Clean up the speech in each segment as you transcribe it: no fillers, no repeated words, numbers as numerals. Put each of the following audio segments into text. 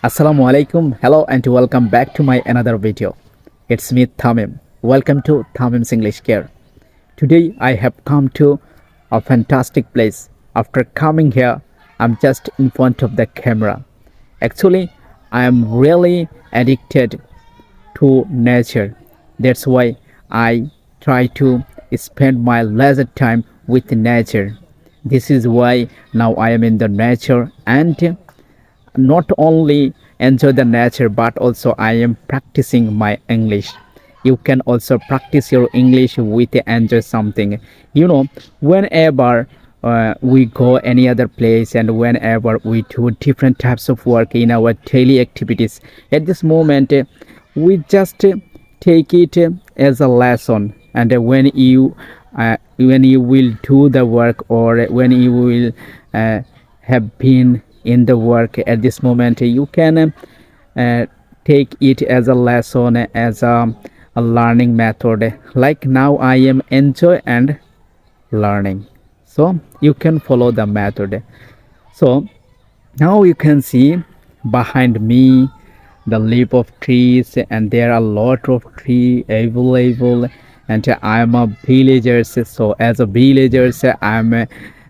Assalamu alaikum. Hello and welcome back to my another video. It's me Tamim. Welcome to Tamim's English Care. Today I have come to a fantastic place. After coming here, I'm just in front of the camera. Actually, I am really addicted to nature. That's why I try to spend my leisure time with nature. This is why now I am in the nature and not only enjoy the nature but also I am practicing my English. You can also practice your English with enjoy something. Whenever we go any other place and whenever we do different types of work in our daily activities, at this moment we just take it as a lesson. And when you will do the work, or when you will have been in the work at this moment, you can take it as a lesson, as a learning method. Like now I am enjoy and learning, so you can follow the method. So now you can see behind me the leaf of trees, and there are a lot of tree available, and I am a villager. So as a villager,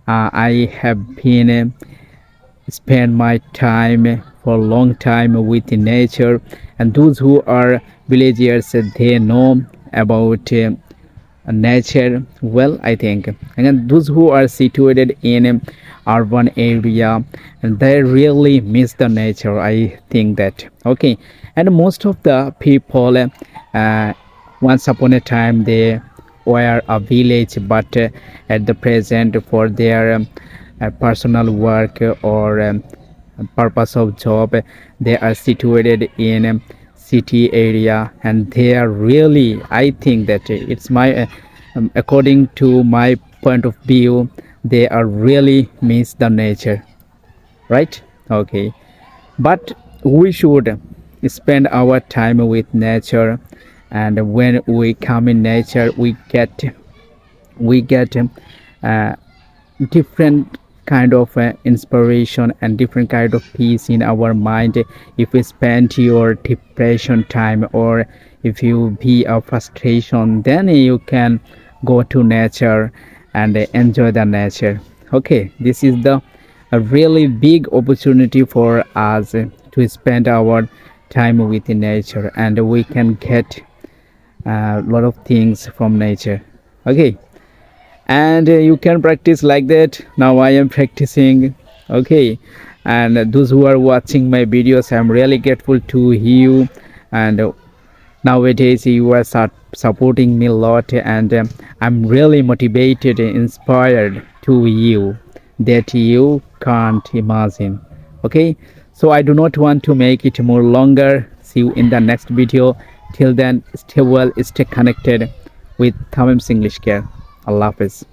I have been spend my time for a long time with nature. And those who are villagers, they know about nature well, I think. And then those who are situated in urban area, and they really miss the nature, I think that. Okay. And most of the people once upon a time they were a village, but at the present, for their personal work or purpose of job, they are situated in city area, and they are really, I think that it's my according to my point of view, they are really miss the nature, right? Okay, but we should spend our time with nature, and when we come in nature we get different kind of inspiration and different kind of peace in our mind. If you spend your depression time, or if you be a frustration, then you can go to nature and enjoy the nature. Okay, this is the a really big opportunity for us to spend our time with nature, and we can get a lot of things from nature. Okay, and you can practice like that. Now I am practicing. Okay, and those who are watching my videos, I'm really grateful to you. And nowadays you are supporting me a lot, and I'm really motivated and inspired to you that you can't imagine. Okay, so I do not want to make it more longer. See you in the next video. Till then, stay well, stay connected with Tamim's English Care. Allah Hafiz.